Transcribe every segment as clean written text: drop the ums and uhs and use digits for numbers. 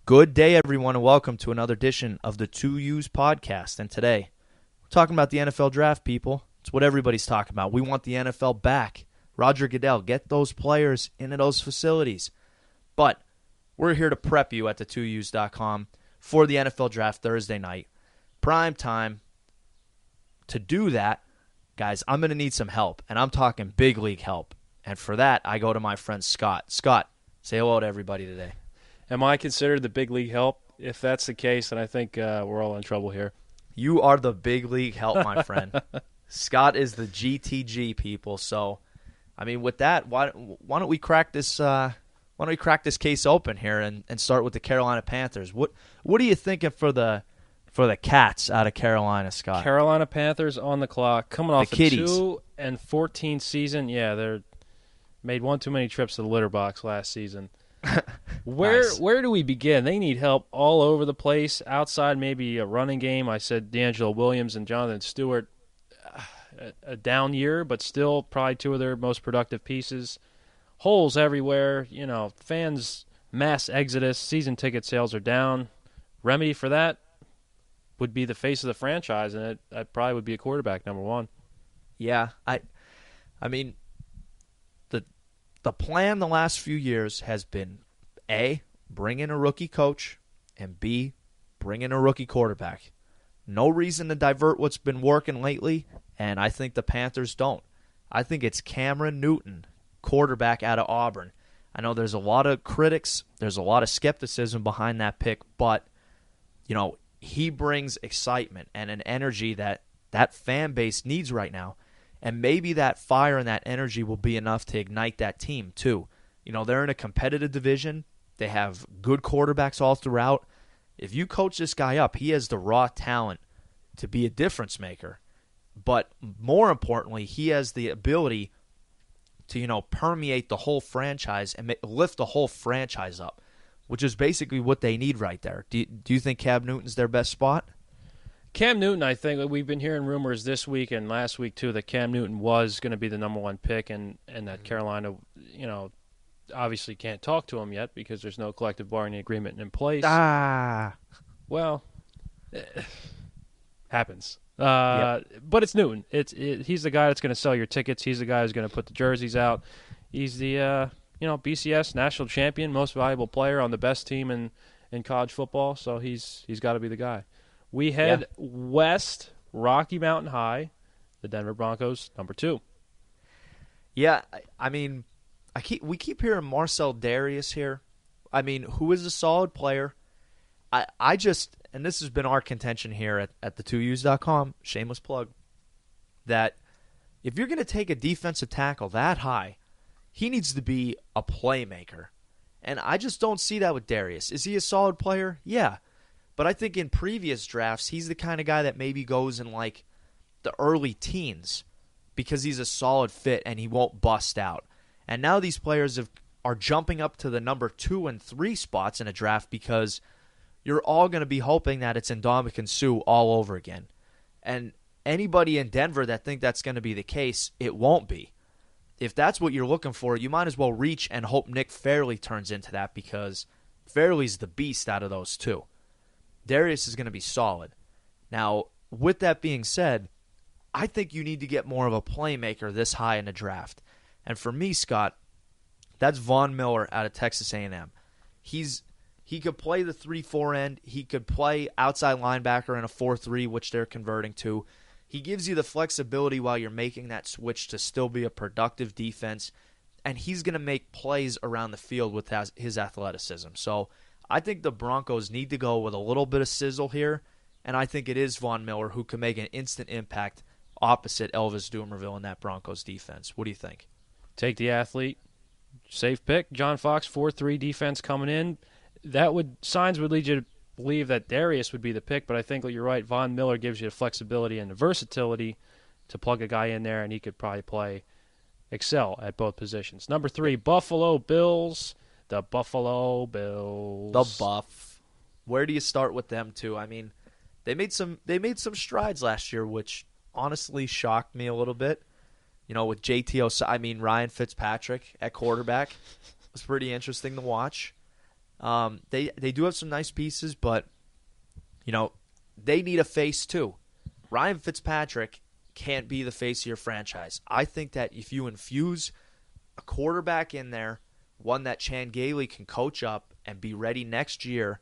Good day, everyone, and welcome to another edition of the 2U's podcast. And today, we're talking about the NFL draft, people. It's what everybody's talking about. We want the NFL back. Roger Goodell, get those players into those facilities. But we're here to prep you at the 2U's.com for the NFL draft Thursday night. Prime time. To do that, guys, I'm going to need some help, and I'm talking big league help. And for that, I go to my friend Scott. Scott, say hello to everybody today. Am I considered the big league help? If that's the case, then I think we're all in trouble here. You are the big league help, my friend. Scott is the GTG, people. So, I mean, with that, why don't we crack this? Why don't we crack this case open here and start with the Carolina Panthers? What are you thinking for the Cats out of Carolina, Scott? Carolina Panthers on the clock, coming off the a 2-14 season. Yeah, they're made one too many trips to the litter box last season. Where do we begin? They need help all over the place. Outside, maybe a running game. I said D'Angelo Williams and Jonathan Stewart. A down year, but still probably two of their most productive pieces. Holes everywhere. You know, fans mass exodus. Season ticket sales are down. Remedy for that would be the face of the franchise, and it probably would be a quarterback, number one. Yeah, I mean, the plan the last few years has been A, bring in a rookie coach, and B, bring in a rookie quarterback. No reason to divert what's been working lately, and I think the Panthers don't. I think it's Cameron Newton, quarterback out of Auburn. I know there's a lot of critics, there's a lot of skepticism behind that pick, but, you know, he brings excitement and an energy that fan base needs right now. And maybe that fire and that energy will be enough to ignite that team, too. You know, they're in a competitive division. They have good quarterbacks all throughout. If you coach this guy up, he has the raw talent to be a difference maker. But more importantly, he has the ability to, you know, permeate the whole franchise and lift the whole franchise up, which is basically what they need right there. Do you think Cam Newton's their best spot? Cam Newton, I think we've been hearing rumors this week and last week too that Cam Newton was going to be the number one pick, and that Carolina, you know, obviously can't talk to him yet because there's no collective bargaining agreement in place. Well, happens. Yep. But it's Newton. He's the guy that's going to sell your tickets. He's the guy who's going to put the jerseys out. He's the BCS national champion, most valuable player on the best team in college football. So he's got to be the guy. We head west, Rocky Mountain High, the Denver Broncos, number 2. Yeah, I mean, we keep hearing Marcell Dareus here. I mean, who is a solid player. I just, and this has been our contention here at the 2U's.com, shameless plug, that if you're going to take a defensive tackle that high, he needs to be a playmaker. And I just don't see that with Dareus. Is he a solid player? Yeah. But I think in previous drafts, he's the kind of guy that maybe goes in like the early teens because he's a solid fit and he won't bust out. And now these players are jumping up to the number 2 and 3 spots in a draft because you're all going to be hoping that it's Ndamukong Suh all over again. And anybody in Denver that think that's going to be the case, it won't be. If that's what you're looking for, you might as well reach and hope Nick Fairley turns into that because Fairley's the beast out of those two. Dareus is going to be solid. Now, with that being said, I think you need to get more of a playmaker this high in the draft. And for me, Scott, that's Von Miller out of Texas A&M. He could play the 3-4 end. He could play outside linebacker in a 4-3, which they're converting to. He gives you the flexibility while you're making that switch to still be a productive defense. And he's going to make plays around the field with his athleticism. So I think the Broncos need to go with a little bit of sizzle here, and I think it is Von Miller who can make an instant impact opposite Elvis Dumervil in that Broncos defense. What do you think? Take the athlete. Safe pick. John Fox, 4-3 defense coming in. Signs would lead you to believe that Dareus would be the pick, but I think that you're right. Von Miller gives you the flexibility and the versatility to plug a guy in there, and he could probably excel at both positions. Number 3, Buffalo Bills. The Buffalo Bills. The Buff. Where do you start with them too? I mean, they made some strides last year, which honestly shocked me a little bit. You know, with Ryan Fitzpatrick at quarterback was pretty interesting to watch. They do have some nice pieces, but they need a face too. Ryan Fitzpatrick can't be the face of your franchise. I think that if you infuse a quarterback in there, one that Chan Gailey can coach up and be ready next year,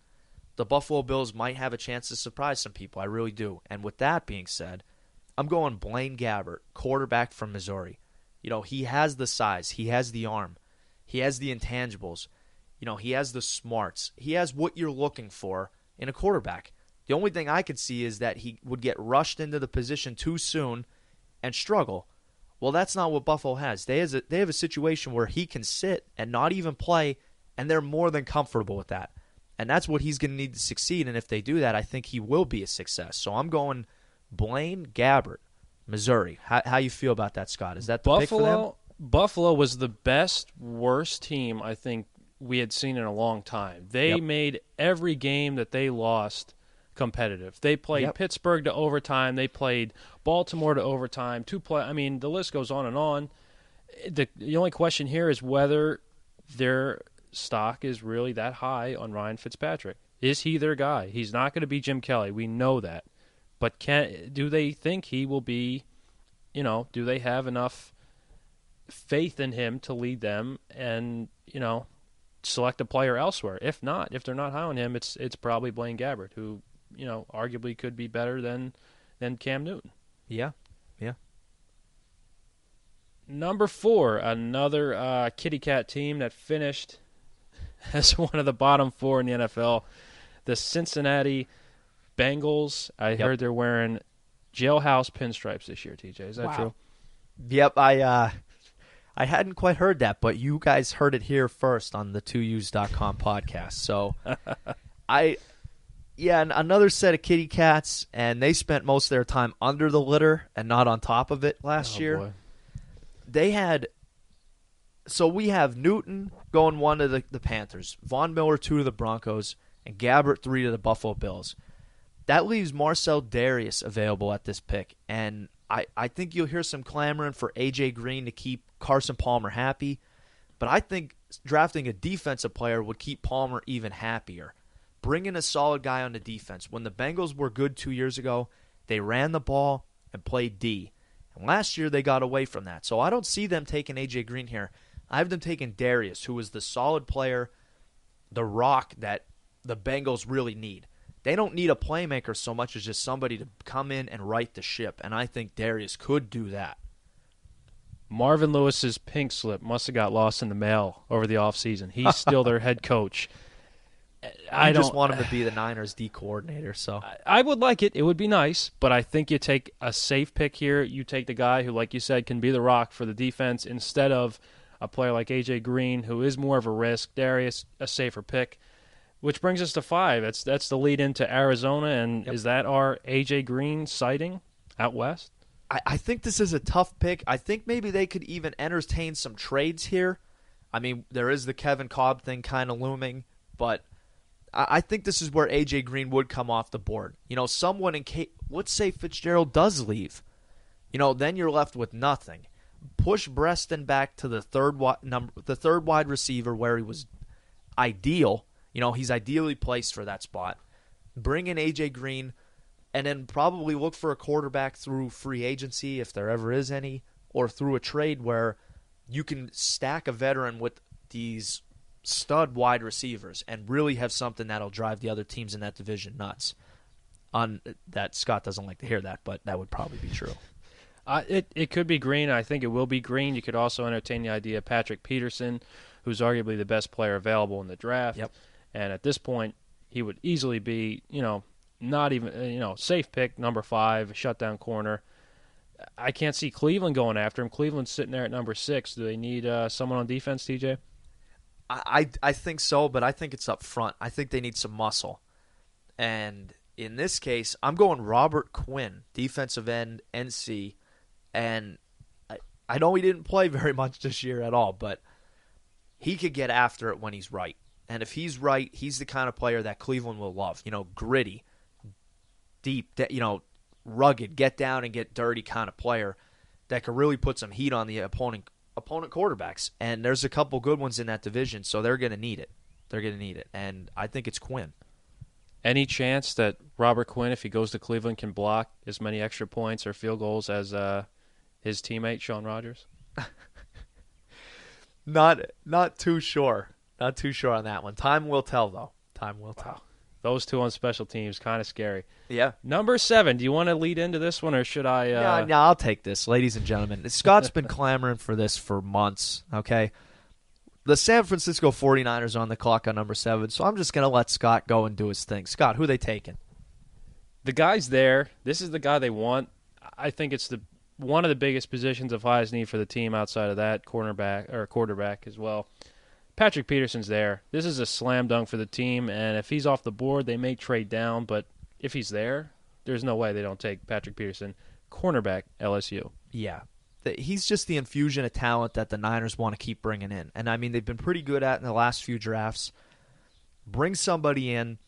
the Buffalo Bills might have a chance to surprise some people. I really do. And with that being said, I'm going Blaine Gabbert, quarterback from Missouri. He has the size. He has the arm. He has the intangibles. He has the smarts. He has what you're looking for in a quarterback. The only thing I could see is that he would get rushed into the position too soon and struggle. Well, that's not what Buffalo has. They have a situation where he can sit and not even play, and they're more than comfortable with that. And that's what he's going to need to succeed, and if they do that, I think he will be a success. So I'm going Blaine Gabbert, Missouri. How you feel about that, Scott? Is that the pick for them? Buffalo was the worst team I think we had seen in a long time. They made every game that they lost competitive. They played Pittsburgh to overtime. They played Baltimore to overtime. The list goes on and on. The only question here is whether their stock is really that high on Ryan Fitzpatrick. Is he their guy? He's not going to be Jim Kelly. We know that. But do they think he will be, do they have enough faith in him to lead them and, select a player elsewhere? If not, if they're not high on him, it's probably Blaine Gabbert, who, arguably could be better than Cam Newton. Yeah. Number 4, another kitty cat team that finished as one of the bottom 4 in the NFL, the Cincinnati Bengals. I heard they're wearing jailhouse pinstripes this year, TJ. Is that true? Yep, I hadn't quite heard that, but you guys heard it here first on the 2Us.com podcast. So another set of kitty cats, and they spent most of their time under the litter and not on top of it last year. Boy. We have Newton going 1 to the Panthers, Von Miller 2 to the Broncos, and Gabbert 3 to the Buffalo Bills. That leaves Marcell Dareus available at this pick, and I think you'll hear some clamoring for A.J. Green to keep Carson Palmer happy, but I think drafting a defensive player would keep Palmer even happier. Bring in a solid guy on the defense. When the Bengals were good 2 years ago, they ran the ball and played D. And last year they got away from that. So I don't see them taking A.J. Green here. I have them taking Dareus, who is the solid player, the rock that the Bengals really need. They don't need a playmaker so much as just somebody to come in and right the ship, and I think Dareus could do that. Marvin Lewis's pink slip must have got lost in the mail over the offseason. He's still their head coach. I just want him to be the Niners D coordinator. So I would like it. It would be nice, but I think you take a safe pick here. You take the guy who, like you said, can be the rock for the defense instead of a player like A.J. Green, who is more of a risk. Dareus, a safer pick. Which brings us to 5. That's the lead into Arizona, and is that our A.J. Green sighting out west? I think this is a tough pick. I think maybe they could even entertain some trades here. I mean, there is the Kevin Kolb thing kind of looming, but I think this is where A.J. Green would come off the board. Someone let's say Fitzgerald does leave. Then you're left with nothing. Push Breston back to the third wide receiver where he was ideal. He's ideally placed for that spot. Bring in A.J. Green, and then probably look for a quarterback through free agency, if there ever is any, or through a trade where you can stack a veteran with these stud wide receivers and really have something that'll drive the other teams in that division nuts. On that, Scott doesn't like to hear that, but that would probably be true. It could be Green. I think it will be Green. You could also entertain the idea of Patrick Peterson, who's arguably the best player available in the draft. Yep. And at this point, he would easily be, not even, safe pick, number 5, shutdown corner. I can't see Cleveland going after him. Cleveland's sitting there at number 6. Do they need someone on defense, TJ? I think so, but I think it's up front. I think they need some muscle. And in this case, I'm going Robert Quinn, defensive end, NC. And I know he didn't play very much this year at all, but he could get after it when he's right. And if he's right, he's the kind of player that Cleveland will love. Gritty, deep, rugged, get down and get dirty kind of player that could really put some heat on the opponent quarterbacks. And there's a couple good ones in that division, so they're going to need it. They're going to need it, and I think it's Quinn. Any chance that Robert Quinn, if he goes to Cleveland, can block as many extra points or field goals as his teammate Sean Rogers? Not too sure. Not too sure on that one. Time will tell, though. Time will tell. Those two on special teams, kind of scary. Yeah. Number 7, do you want to lead into this one, or should I? No, I'll take this, ladies and gentlemen. Scott's been clamoring for this for months, okay? The San Francisco 49ers are on the clock on number 7, so I'm just going to let Scott go and do his thing. Scott, who are they taking? The guy's there. This is the guy they want. I think it's one of the biggest positions of highest need for the team outside of that, cornerback or quarterback as well. Patrick Peterson's there. This is a slam dunk for the team, and if he's off the board, they may trade down, but if he's there, there's no way they don't take Patrick Peterson, cornerback, LSU. Yeah. He's just the infusion of talent that the Niners want to keep bringing in. And, I mean, they've been pretty good at in the last few drafts. Bring somebody in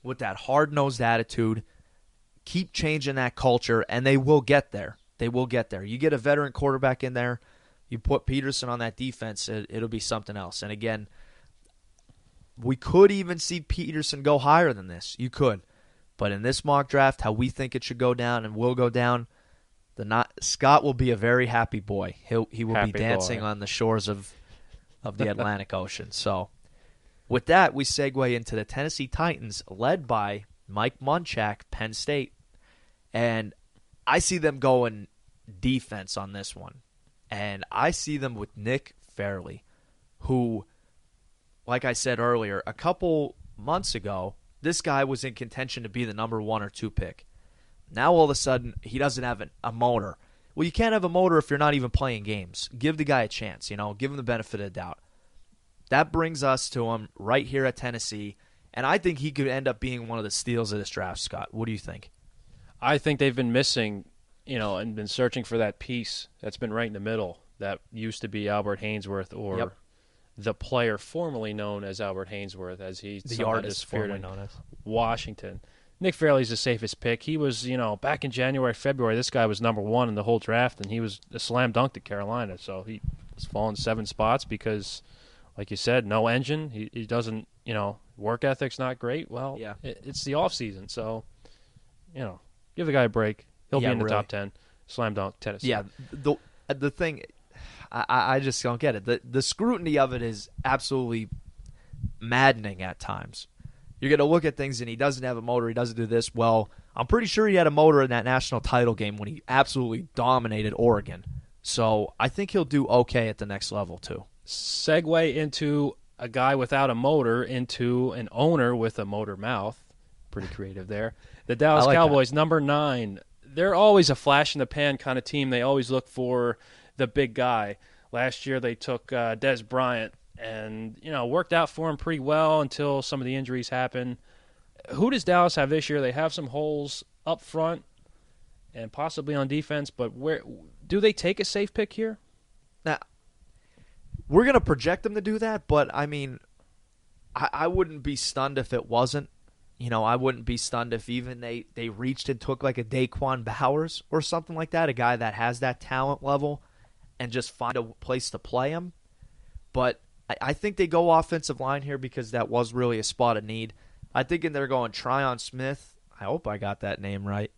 with that hard-nosed attitude, keep changing that culture, and they will get there. They will get there. You get a veteran quarterback in there, you put Peterson on that defense, it'll be something else. And, again, we could even see Peterson go higher than this. You could. But in this mock draft, how we think it should go down and will go down, Scott will be a very happy boy. He will be dancing on the shores of the Atlantic Ocean. So with that, we segue into the Tennessee Titans, led by Mike Munchak, Penn State. And I see them going defense on this one. And I see them with Nick Fairley, who, like I said earlier, a couple months ago, this guy was in contention to be the number 1 or 2 pick. Now all of a sudden, he doesn't have a motor. Well, you can't have a motor if you're not even playing games. Give the guy a chance, give him the benefit of the doubt. That brings us to him right here at Tennessee, and I think he could end up being one of the steals of this draft, Scott. What do you think? I think they've been missing, and been searching for that piece that's been right in the middle that used to be Albert Haynesworth, or the player formerly known as Albert Haynesworth, as he's the artist formerly known as Washington. Nick Fairley's the safest pick. He was, back in January, February, this guy was number 1 in the whole draft, and he was a slam dunk at Carolina. So he was falling 7 spots because, like you said, no engine. He doesn't, work ethic's not great. Well, yeah. It's the off season, so, give the guy a break. He'll be in the top 10. Slam dunk, Tennessee. Yeah, the thing, I just don't get it. The scrutiny of it is absolutely maddening at times. You're going to look at things and he doesn't have a motor, he doesn't do this. Well, I'm pretty sure he had a motor in that national title game when he absolutely dominated Oregon. So I think he'll do okay at the next level too. Segue into a guy without a motor into an owner with a motor mouth. Pretty creative there. The Dallas Cowboys, number 9. They're always a flash-in-the-pan kind of team. They always look for the big guy. Last year they took Dez Bryant, and worked out for him pretty well until some of the injuries happened. Who does Dallas have this year? They have some holes up front and possibly on defense, but where do they take a safe pick here? Now, we're going to project them to do that, but I mean, I wouldn't be stunned if it wasn't. I wouldn't be stunned if even they reached and took like a Daquan Bowers or something like that, a guy that has that talent level, and just find a place to play him. But I think they go offensive line here because that was really a spot of need. I think they're going Tryon Smith. I hope I got that name right.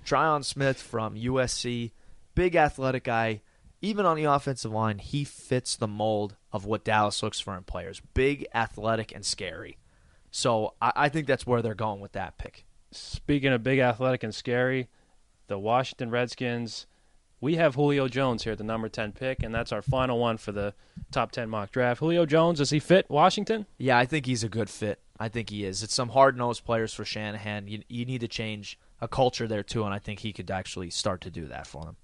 Tryon Smith from USC, big athletic guy. Even on the offensive line, he fits the mold of what Dallas looks for in players. Big, athletic, and scary. So I think that's where they're going with that pick. Speaking of big, athletic, and scary, the Washington Redskins, we have Julio Jones here at the number 10 pick, and that's our final one for the top 10 mock draft. Julio Jones, does he fit Washington? Yeah, I think he's a good fit. I think he is. It's some hard-nosed players for Shanahan. You need to change a culture there, too, and I think he could actually start to do that for them.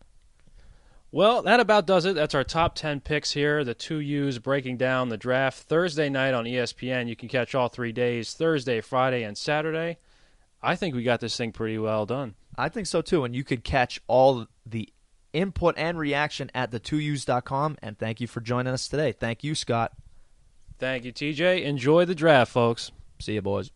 Well, that about does it. That's our top 10 picks here, the 2Us breaking down the draft. Thursday night on ESPN, you can catch all 3 days, Thursday, Friday, and Saturday. I think we got this thing pretty well done. I think so, too, and you could catch all the input and reaction at the2us.com, and thank you for joining us today. Thank you, Scott. Thank you, TJ. Enjoy the draft, folks. See you, boys.